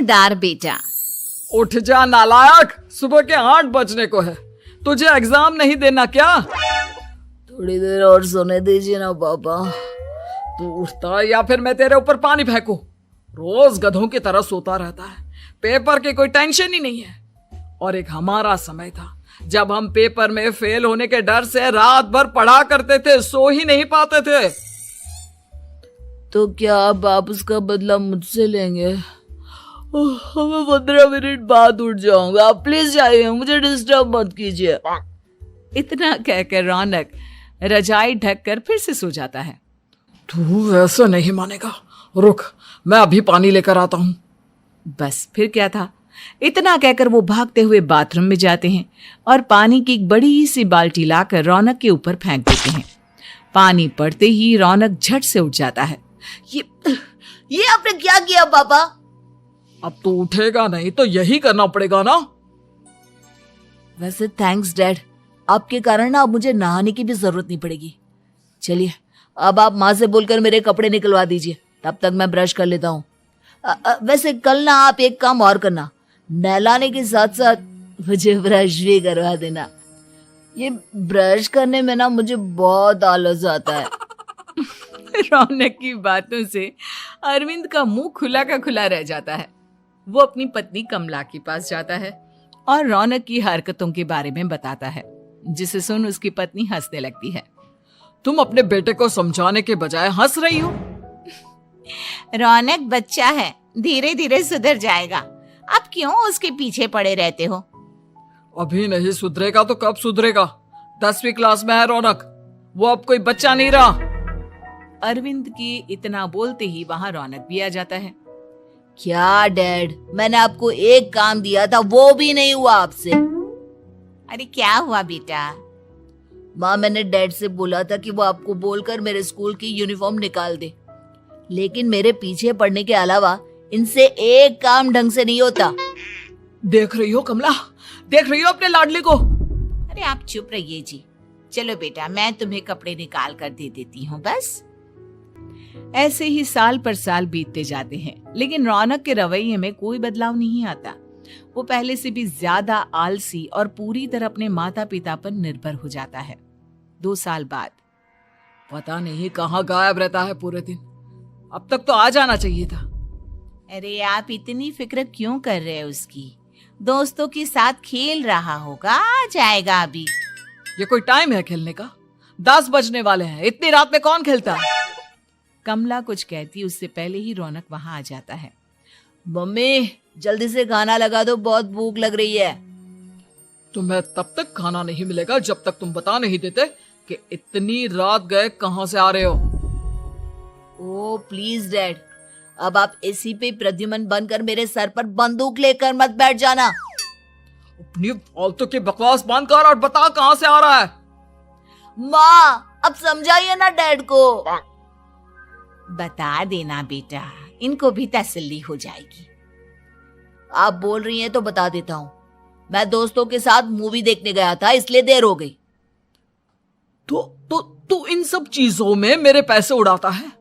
समझदार बेटा। उठ जा नालायक, सुबह के 8 बजने को है, तुझे एग्जाम नहीं देना क्या? थोड़ी देर और सोने दीजिए ना पापा। तू उठता या फिर मैं तेरे ऊपर पानी फेंकूं? रोज गधों की तरह सोता रहता है, पेपर की कोई टेंशन ही नहीं है। और एक हमारा समय था जब हम पेपर में फेल होने के डर से रात भर पढ़ा करते थे, सो ही नहीं पाते थे। तो क्या अब आप उसका बदला मुझसे लेंगे? मैं 15 मिनट बाद उठ जाऊंगा, आप प्लीज जाइए, मुझे डिस्टर्ब मत कीजिए। इतना कहकर रौनक रजाई ढककर फिर से सो जाता है। तू ऐसा नहीं मानेगा, रुक मैं अभी पानी लेकर आता हूं। बस फिर क्या था, इतना कहकर वो भागते हुए बाथरूम में जाते हैं और पानी की एक बड़ी सी बाल्टी लाकर रौनक के ऊपर फेंक देते हैं। पानी पड़ते ही रौनक झट से उठ जाता है। ये आपने क्या किया पापा? अब तो उठेगा नहीं तो यही करना पड़ेगा ना। वैसे थैंक्स डैड, आपके कारण ना अब मुझे नहाने की भी जरूरत नहीं पड़ेगी। चलिए अब आप माँ से बोलकर मेरे कपड़े निकलवा दीजिए, तब तक मैं ब्रश कर लेता हूँ। वैसे कल ना आप एक काम और करना, नहलाने के साथ साथ मुझे ब्रश भी करवा देना। ये ब्रश करने में ना मुझे बहुत आलस आता है। रौनक की बातों से अरविंद का मुंह खुला का खुला रह जाता है। वो अपनी पत्नी कमला के पास जाता है और रौनक की हरकतों के बारे में बताता है, जिसे सुन उसकी पत्नी हंसने लगती है। तुम अपने बेटे को समझाने के बजाय हंस रही हो। रौनक बच्चा है, धीरे धीरे सुधर जाएगा, आप क्यों उसके पीछे पड़े रहते हो? अभी नहीं सुधरेगा तो कब सुधरेगा? 10वीं क्लास में है रौनक, वो अब कोई बच्चा नहीं रहा। अरविंद की इतना बोलते ही वहां रौनक भी आ जाता है। क्या डैड, मैंने आपको एक काम दिया था, वो भी नहीं हुआ आपसे। अरे क्या हुआ बेटा? माँ, मैंने डैड से बोला था कि वो आपको बोलकर मेरे स्कूल की यूनिफॉर्म निकाल दे, लेकिन मेरे पीछे पड़ने के अलावा इनसे एक काम ढंग से नहीं होता। देख रही हो कमला, देख रही हो अपने लाडले को? अरे आप चुप रहिए जी। चलो बेटा, मैं तुम्हें कपड़े निकाल कर दे देती हूँ। बस ऐसे ही साल पर साल बीतते जाते हैं, लेकिन रौनक के रवैये में कोई बदलाव नहीं आता। वो पहले से भी ज्यादा आलसी और पूरी तरह अपने माता पिता पर निर्भर हो जाता है। 2 साल बाद पता नहीं कहाँ गायब रहता है पूरे दिन, अब तक तो आ जाना चाहिए था। अरे आप इतनी फिक्र क्यों कर रहे हैं उसकी? दोस्तों के साथ खेल रहा होगा, आ जाएगा अभी। ये कोई टाइम है खेलने का? 10 बजने वाले हैं, इतनी रात में कौन खेलता है? कमला कुछ कहती उससे पहले ही रौनक वहां आ जाता है। मम्मी जल्दी से खाना लगा दो, बहुत भूख लग रही है। तुम्हें तब तक खाना नहीं मिलेगा जब तक तुम बता नहीं देते कि इतनी रात गए कहां से आ रहे हो। ओ प्लीज डैड, अब आप एसी पे प्रद्युमन बनकर मेरे सर पर बंदूक लेकर मत बैठ जाना। अपनी फालतू की बकवास बंद कर और बता कहां से आ रहा है। माँ अब समझाइए ना डैड को। बता देना बेटा, इनको भी तसल्ली हो जाएगी। आप बोल रही हैं तो बता देता हूँ, मैं दोस्तों के साथ मूवी देखने गया था, इसलिए देर हो गई। तो इन सब चीजों में मेरे पैसे उड़ाता है?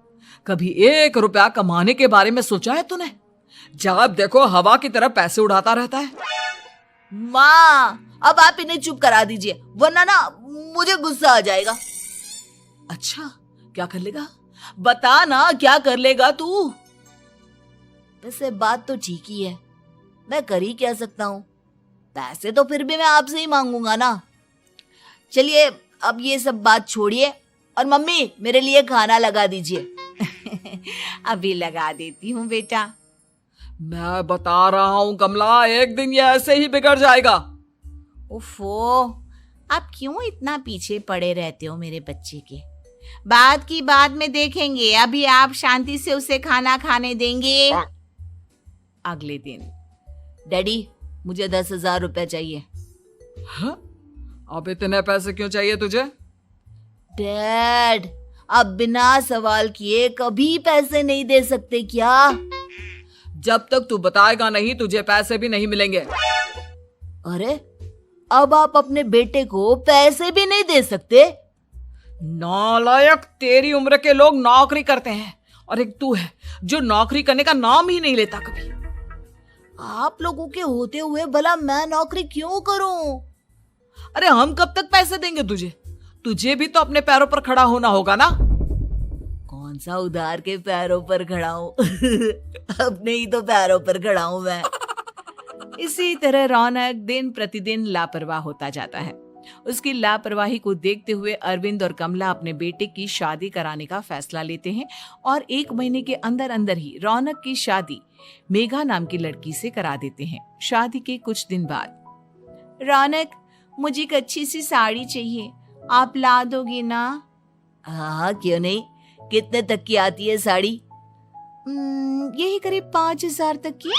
कभी 1 रुपया कमाने के बारे में सोचा है तूने? जब देखो हवा की तरह पैसे उड़ाता रहता है। माँ अब आप इन्हें चुप करा दीजिए, वरना ना मुझे गुस्सा आ जाएगा। अच्छा क्या कर लेगा? बता ना, क्या कर लेगा तू? वैसे बात तो ठीक ही है, मैं कर ही क्या सकता हूँ। पैसे तो फिर भी मैं आपसे ही मांगूंगा ना। चलिए अब ये सब बात छोड़िए और मम्मी मेरे लिए खाना लगा दीजिए। अभी लगा देती हूँ बेटा। मैं बता रहा हूँ कमला, एक दिन ये ऐसे ही बिगड़ जाएगा। ओफो, आप क्यों इतना पीछे पड़े रहते हो मेरे बच्चे के? बात की बाद में देखेंगे, अभी आप शांति से उसे खाना खाने देंगे। अगले दिन, डैडी मुझे 10,000 रुपए चाहिए। हाँ? अब इतने पैसे क्यों चाहिए तुझे? डैड आप बिना सवाल किए कभी पैसे नहीं दे सकते क्या? जब तक तू बताएगा नहीं तुझे पैसे भी नहीं मिलेंगे। अरे अब आप अपने बेटे को पैसे भी नहीं दे सकते? नालायक, तेरी उम्र के लोग नौकरी करते हैं और एक तू है जो नौकरी करने का नाम ही नहीं लेता कभी। आप लोगों के होते हुए भला मैं नौकरी क्यों करूं? अरे हम कब तक पैसे देंगे तुझे? तुझे भी तो अपने पैरों पर खड़ा होना होगा ना। कौन सा उधार के पैरों पर खड़ा हूं? अपने ही तो पैरों पर खड़ा हूं मैं। इसी तरह रौनक दिन प्रतिदिन लापरवाह होता जाता है। उसकी लापरवाही को देखते हुए अरविंद और कमला अपने बेटे की शादी कराने का फैसला लेते हैं और 1 महीने के अंदर अंदर ही रौनक की शादी मेघा नाम की लड़की से करा देते हैं। शादी के कुछ दिन बाद, रौनक, मुझे एक अच्छी सी साड़ी चाहिए, आप ला दोगे ना? हाँ, क्यों नहीं। कितने तक की आती है साड़ी? यही करीब 5,000 तक की।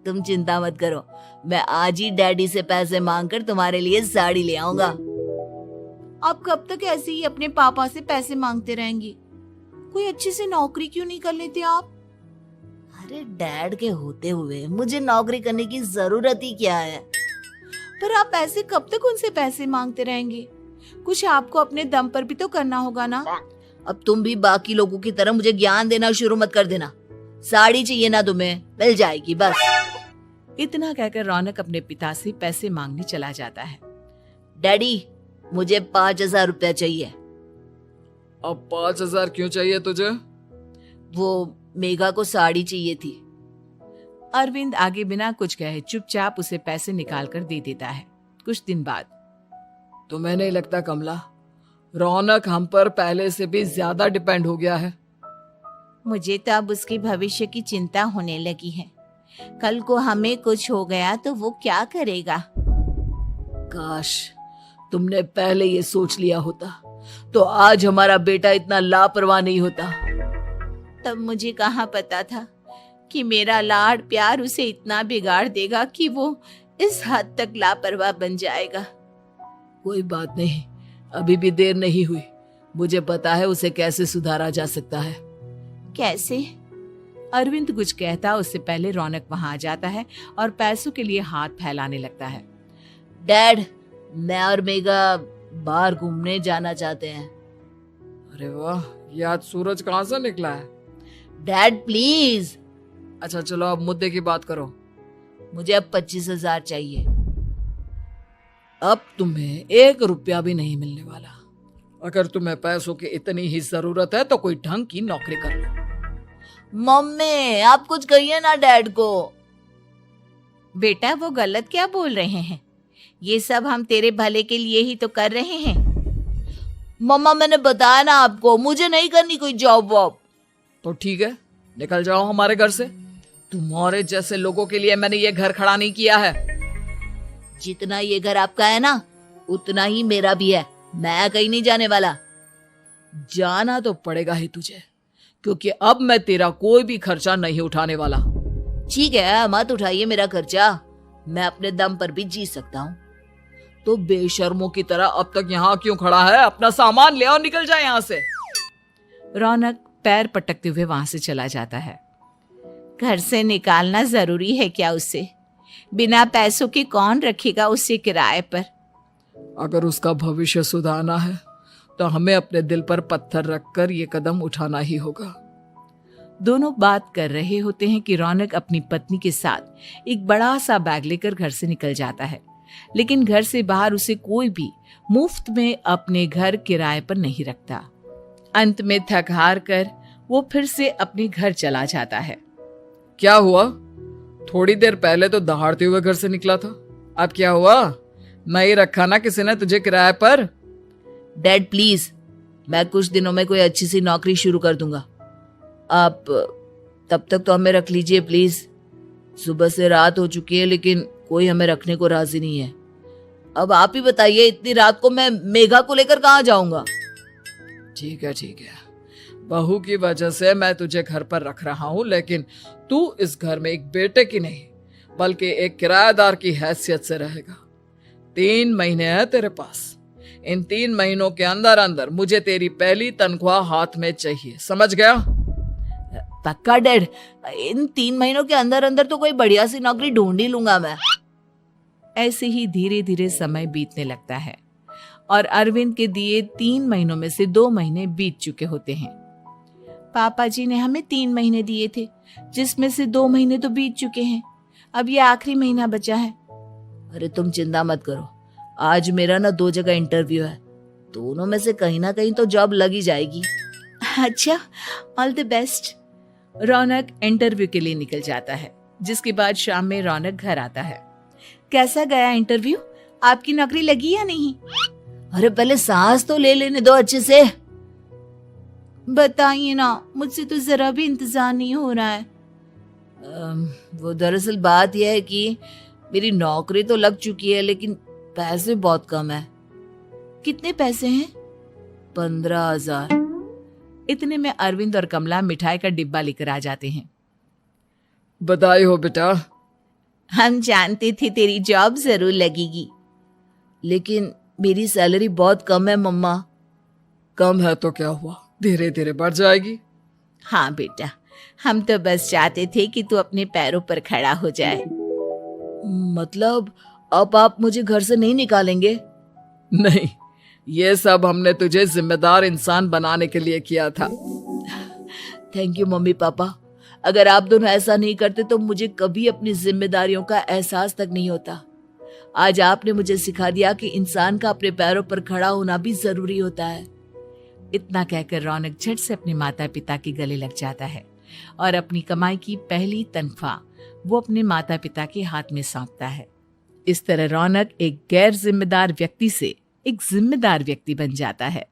तुम चिंता मत करो, मैं आज ही डैडी से पैसे मांगकर तुम्हारे लिए साड़ी ले आऊंगा। आप कब तक ऐसे ही अपने पापा से पैसे मांगते रहेंगी? कोई अच्छी सी नौकरी क्यों नहीं कर लेते आप? अरे डैड के होते हुए मुझे नौकरी करने की जरूरत ही क्या है? पर आप ऐसे कब तक उनसे पैसे मांगते रहेंगे? कुछ आपको अपने दम पर भी तो करना होगा ना। अब तुम भी बाकी लोगों की तरह मुझे ज्ञान देना शुरू मत कर देना। साड़ी चाहिए ना तुम्हें, मिल जाएगी बस। इतना कहकर रौनक अपने पिता से पैसे मांगने चला जाता है। डैडी, मुझे 5,000 रुपया चाहिए। अब 5,000 क्यों चाहिए तुझे? वो मेघा को साड़ी चाहिए थी। अरविंद आगे बिना कुछ कहे चुपचाप उसे पैसे निकाल कर दे देता है। कुछ दिन बाद, तुम्हें नहीं लगता कमला, रौनक हम पर पहले से भी ज्यादा डिपेंड हो गया है? मुझे तो अब उसके भविष्य की चिंता होने लगी है। कल को हमें कुछ हो गया तो वो क्या करेगा? काश तुमने पहले ये सोच लिया होता तो आज हमारा बेटा इतना लापरवाह नहीं होता। तब मुझे कहाँ पता था कि मेरा लाड़ प्यार उसे इतना बिगाड़ देगा कि वो इस हद तक लापरवाह बन जाएगा। कोई बात नहीं, अभी भी देर नहीं हुई। मुझे पता है उसे कैसे सुधारा जा सकता है। कैसे? अरविंद कुछ कहता उससे पहले रौनक वहां आ जाता है और पैसों के लिए हाथ फैलाने लगता है। डैड, मैं और मेघा बाहर घूमने जाना चाहते हैं। अरे वाह, ये आज सूरज कहाँ से निकला है? Dad please. अच्छा चलो अब मुद्दे की बात करो। मुझे अब 25,000 चाहिए। अब तुम्हें 1 रुपया भी नहीं मिलने वाला। अगर तुम्हें पैसों की इतनी ही जरूरत है तो कोई ढंग की नौकरी कर लो। मम्मी, आप कुछ कहिए ना डैड को। बेटा, वो गलत क्या बोल रहे हैं? ये सब हम तेरे भले के लिए ही तो कर रहे हैं। मम्मा, मैंने बताया ना आपको, मुझे नहीं करनी कोई जॉब वॉब। तो ठीक है, निकल जाओ हमारे घर से। तुम्हारे जैसे लोगों के लिए मैंने ये घर खड़ा नहीं किया है। जितना ये घर आपका है ना, उतना ही मेरा भी है। मैं कहीं नहीं जाने वाला। जाना तो पड़ेगा ही तुझे, क्योंकि अब मैं तेरा कोई भी खर्चा नहीं उठाने वाला। ठीक है, मत उठाइए मेरा खर्चा, मैं अपने दम पर भी जी सकता हूँ। तो बेशर्मों की तरह अब तक यहाँ क्यों खड़ा है? अपना सामान ले और निकल जाए यहाँ से। रौनक पैर पटकते हुए वहां से चला जाता है। घर से निकालना जरूरी है क्या उसे? बिना पैसों के कौन रखेगा उसे किराए पर? अगर उसका भविष्य सुधारना है तो हमें अपने दिल पर पत्थर रखकर ये कदम उठाना ही होगा। दोनों बात कर रहे होते हैं कि रौनक अपनी पत्नी के साथ एक बड़ा सा बैग लेकर घर से निकल जाता है, लेकिन घर से बाहर उसे कोई भी मुफ्त में अपने घर किराए पर नहीं रखता। अंत में थक हार कर वो फिर से अपने घर चला जाता है। क्या हुआ? थोड़ी देर पहले तो दहाड़ते हुए घर से निकला था, अब क्या हुआ? नहीं रखा ना किसी ने तुझे किराए पर? डैड प्लीज, मैं कुछ दिनों में कोई अच्छी सी नौकरी शुरू कर दूंगा। आप तब तक तो हमें रख लीजिए प्लीज। सुबह से रात हो चुकी है लेकिन कोई हमें रखने को राजी नहीं है। अब आप ही बताइए, इतनी रात को मैं मेघा को लेकर कहाँ जाऊंगा? ठीक है ठीक है, बहू की वजह से मैं तुझे घर पर रख रहा हूँ, लेकिन तू इस घर में एक बेटे की नहीं बल्कि एक किराएदार की हैसियत से रहेगा। 3 महीने है तेरे पास। इन 3 महीनों के अंदर अंदर मुझे तेरी पहली तनख्वाह हाथ में चाहिए, समझ गया? पक्का डैड, इन 3 महीनों के अंदर अंदर तो कोई बढ़िया सी नौकरी ढूंढ ही लूंगा मैं। ऐसे ही धीरे धीरे समय बीतने लगता है और अरविंद के दिए 3 महीनों में से 2 महीने बीत चुके होते हैं। पापा जी ने हमें 3 महीने दिए थे, जिसमें से 2 महीने तो बीत चुके हैं। अब ये आखिरी महीना बचा है। अरे तुम चिंता मत करो, आज मेरा ना 2 जगह इंटरव्यू है, दोनों में से कहीं ना कहीं तो जॉब लगी जाएगी। अच्छा, all the best. Raunak interview के लिए निकल जाता है, जिसके बाद शाम में रौनक घर आता है। कैसा गया इंटरव्यू? आपकी नौकरी लगी या नहीं? अरे पहले सांस तो ले लेने दो अच्छे से। बताइए ना, मुझसे तो जरा भी इंतजार नहीं हो रहा है। वो दरअसल बात यह है कि मेरी नौकरी तो लग चुकी है, लेकिन पैसे बहुत कम है। कितने पैसे हैं? 15,000। इतने में अरविंद और कमला मिठाई का डिब्बा लेकर आ जाते हैं। बधाई हो बेटा। हम जानते थे तेरी जॉब जरूर लगेगी। लेकिन मेरी सैलरी बहुत कम है मम्मा। कम है तो क्या हुआ, धीरे धीरे बढ़ जाएगी। हाँ बेटा, हम तो बस चाहते थे कि तू अपने पैरों पर खड़ा हो जाए। मतलब अब आप मुझे घर से नहीं निकालेंगे? नहीं, ये सब हमने तुझे जिम्मेदार इंसान बनाने के लिए किया था। Thank you mummy papa. अगर आप दोनों ऐसा नहीं करते तो मुझे कभी अपनी जिम्मेदारियों का एहसास तक नहीं होता। आज आपने मुझे सिखा दिया कि इंसान का अपने पैरों पर खड़ा होना भी जरूरी होता है। इतना कहकर रौनक झट से अपने माता पिता के गले लग जाता है और अपनी कमाई की पहली तनख्वाह वो अपने माता पिता के हाथ में सौंपता है। इस तरह रौनक एक गैर जिम्मेदार व्यक्ति से एक जिम्मेदार व्यक्ति बन जाता है।